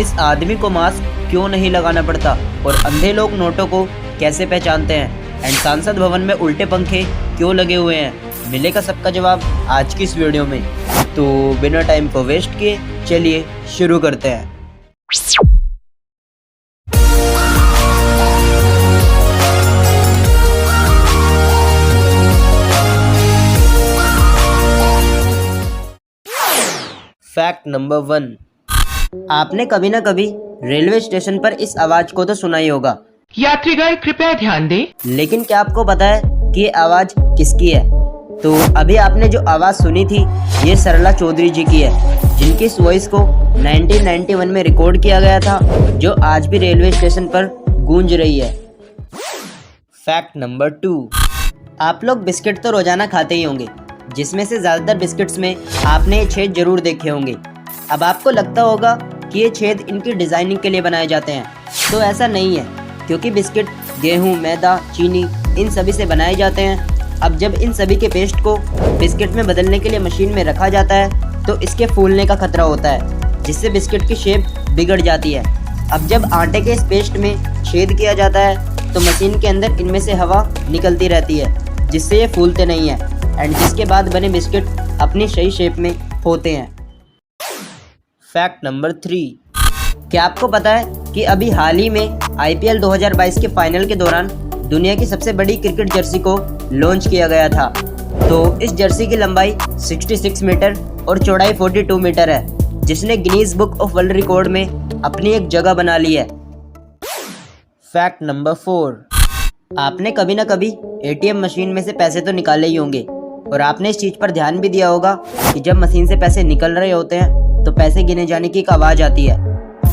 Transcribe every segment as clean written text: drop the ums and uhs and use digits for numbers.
इस आदमी को मास्क क्यों नहीं लगाना पड़ता और अंधे लोग नोटों को कैसे पहचानते हैं, एंड सांसद भवन में उल्टे पंखे क्यों लगे हुए हैं, मिलेगा सबका जवाब आज की इस वीडियो में। तो बिना टाइम को वेस्ट किए चलिए शुरू करते हैं। फैक्ट नंबर 1, आपने कभी ना कभी रेलवे स्टेशन पर इस आवाज को तो सुना ही होगा, यात्रीगण कृपया ध्यान दें। लेकिन क्या आपको पता है कि ये आवाज किसकी है? तो अभी आपने जो आवाज सुनी थी ये सरला चौधरी जी की है, जिनकी इस वॉइस को 1991 में रिकॉर्ड किया गया था, जो आज भी रेलवे स्टेशन पर गूंज रही है। फैक्ट नंबर 2, आप लोग बिस्किट तो रोजाना खाते ही होंगे, जिसमें से ज़्यादातर बिस्किट्स में आपने ये छेद जरूर देखे होंगे। अब आपको लगता होगा कि ये छेद इनकी डिज़ाइनिंग के लिए बनाए जाते हैं, तो ऐसा नहीं है, क्योंकि बिस्किट गेहूं, मैदा, चीनी इन सभी से बनाए जाते हैं। अब जब इन सभी के पेस्ट को बिस्किट में बदलने के लिए मशीन में रखा जाता है तो इसके फूलने का खतरा होता है, जिससे बिस्किट की शेप बिगड़ जाती है। अब जब आटे के इस पेस्ट में छेद किया जाता है तो मशीन के अंदर इनमें से हवा निकलती रहती है, जिससे ये फूलते नहीं हैं, एंड जिसके बाद बने बिस्किट अपनी सही शेप में होते हैं। फैक्ट नंबर 3, क्या आपको पता है कि अभी हाल ही में IPL 2022 के फाइनल के दौरान दुनिया की सबसे बड़ी क्रिकेट जर्सी को लॉन्च किया गया था। तो इस जर्सी की लंबाई 66 मीटर और चौड़ाई 42 मीटर है, जिसने Guinness book of world record में अपनी एक जगह बना ली है। फैक्ट नंबर 4, आपने कभी ना कभी ATM मशीन में से पैसे तो निकाले ही होंगे, और आपने इस चीज़ पर ध्यान भी दिया होगा कि जब मशीन से पैसे निकल रहे होते हैं तो पैसे गिने जाने की एक आवाज़ आती है।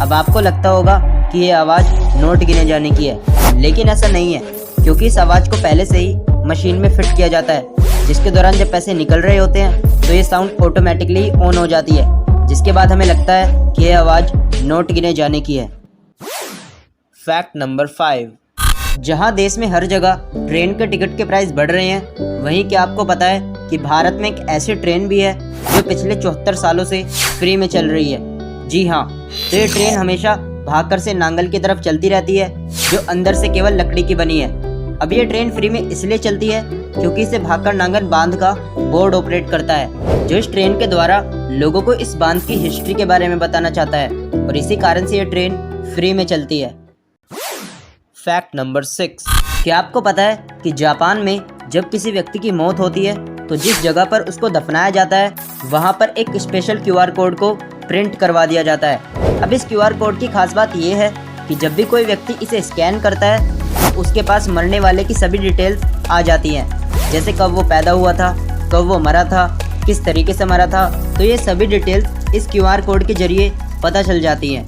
अब आपको लगता होगा कि ये आवाज़ नोट गिने जाने की है, लेकिन ऐसा नहीं है, क्योंकि इस आवाज़ को पहले से ही मशीन में फिट किया जाता है, जिसके दौरान जब पैसे निकल रहे होते हैं तो ये साउंड ऑटोमेटिकली ऑन हो जाती है, जिसके बाद हमें लगता है कि ये आवाज़ नोट गिने जाने की है। फैक्ट नंबर 5, जहां देश में हर जगह ट्रेन के टिकट के प्राइस बढ़ रहे हैं, वहीं क्या आपको पता है कि भारत में एक ऐसी ट्रेन भी है जो पिछले 74 सालों से फ्री में चल रही है। जी हाँ, तो ये ट्रेन हमेशा भाकर से नांगल की तरफ चलती रहती है, जो अंदर से केवल लकड़ी की बनी है। अब ये ट्रेन फ्री में इसलिए चलती है क्योंकि इसे भाकर नांगल बांध का बोर्ड ऑपरेट करता है, जो इस ट्रेन के द्वारा लोगों को इस बांध की हिस्ट्री के बारे में बताना चाहता है, और इसी कारण से ये ट्रेन फ्री में चलती है। फैक्ट नंबर 6, क्या आपको पता है कि जापान में जब किसी व्यक्ति की मौत होती है तो जिस जगह पर उसको दफनाया जाता है वहाँ पर एक स्पेशल QR कोड को प्रिंट करवा दिया जाता है। अब इस QR कोड की खास बात यह है कि जब भी कोई व्यक्ति इसे स्कैन करता है तो उसके पास मरने वाले की सभी डिटेल्स आ जाती हैं, जैसे कब वो पैदा हुआ था, कब वो मरा था, किस तरीके से मरा था, तो ये सभी डिटेल्स इस QR कोड के जरिए पता चल जाती हैं।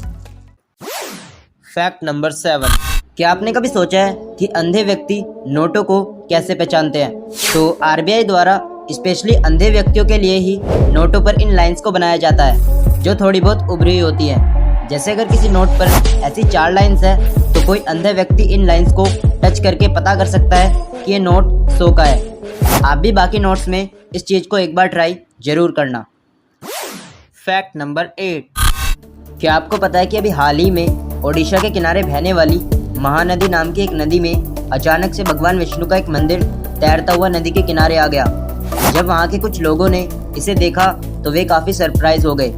फैक्ट नंबर 7, क्या आपने कभी सोचा है कि अंधे व्यक्ति नोटों को कैसे पहचानते हैं? तो RBI द्वारा स्पेशली अंधे व्यक्तियों के लिए ही नोटों पर इन लाइंस को बनाया जाता है, जो थोड़ी बहुत उभरी हुई होती है। जैसे अगर किसी नोट पर ऐसी 4 लाइंस है तो कोई अंधे व्यक्ति इन लाइंस को टच करके पता कर सकता है कि ये नोट 100 का है। आप भी बाकी नोट्स में इस चीज़ को एक बार ट्राई जरूर करना। फैक्ट नंबर 8, क्या आपको पता है कि अभी हाल ही में ओडिशा के किनारे बहने वाली महानदी नाम की एक नदी में अचानक से भगवान विष्णु का एक मंदिर तैरता हुआ नदी के किनारे आ गया। जब वहाँ के कुछ लोगों ने इसे देखा तो वे काफ़ी सरप्राइज हो गए,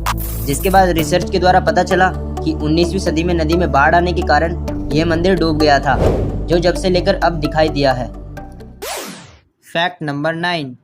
जिसके बाद रिसर्च के द्वारा पता चला कि 19वीं सदी में नदी में बाढ़ आने के कारण यह मंदिर डूब गया था, जो जब से लेकर अब दिखाई दिया है। फैक्ट नंबर 9,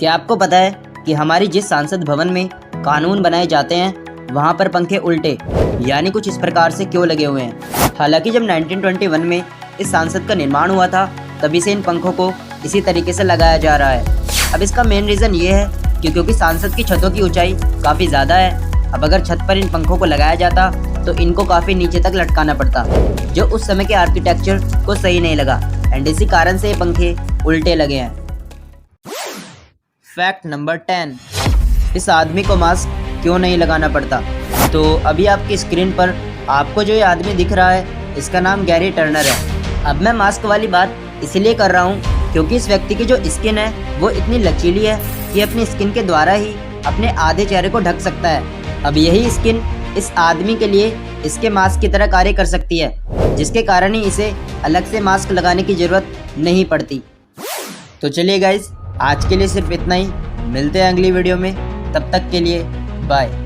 क्या आपको पता है कि हमारी जिस सांसद भवन में कानून बनाए जाते हैं वहाँ पर पंखे उल्टे यानी कुछ इस प्रकार से क्यों लगे हुए हैं? हालांकि जब 1921 में इस सांसद का निर्माण हुआ था तभी से इन पंखों को इसी तरीके से लगाया जा रहा है। अब इसका मेन रीज़न ये है कि क्योंकि सांसद की छतों की ऊंचाई काफ़ी ज़्यादा है। अब अगर छत पर इन पंखों को लगाया जाता तो इनको काफ़ी नीचे तक लटकाना पड़ता, जो उस समय के आर्किटेक्चर को सही नहीं लगा, एंड इसी कारण से ये पंखे उल्टे लगे हैं। फैक्ट नंबर 10, इस आदमी को मास्क क्यों नहीं लगाना पड़ता? तो अभी आपकी स्क्रीन पर आपको जो ये आदमी दिख रहा है इसका नाम गैरी टर्नर है। अब मैं मास्क वाली बात इसलिए कर रहा हूँ क्योंकि इस व्यक्ति की जो स्किन है वो इतनी लचीली है कि अपनी स्किन के द्वारा ही अपने आधे चेहरे को ढक सकता है। अब यही स्किन इस आदमी के लिए इसके मास्क की तरह कार्य कर सकती है, जिसके कारण ही इसे अलग से मास्क लगाने की ज़रूरत नहीं पड़ती। तो चलिए गाइस, आज के लिए सिर्फ इतना ही। मिलते हैं अगली वीडियो में, तब तक के लिए बाय।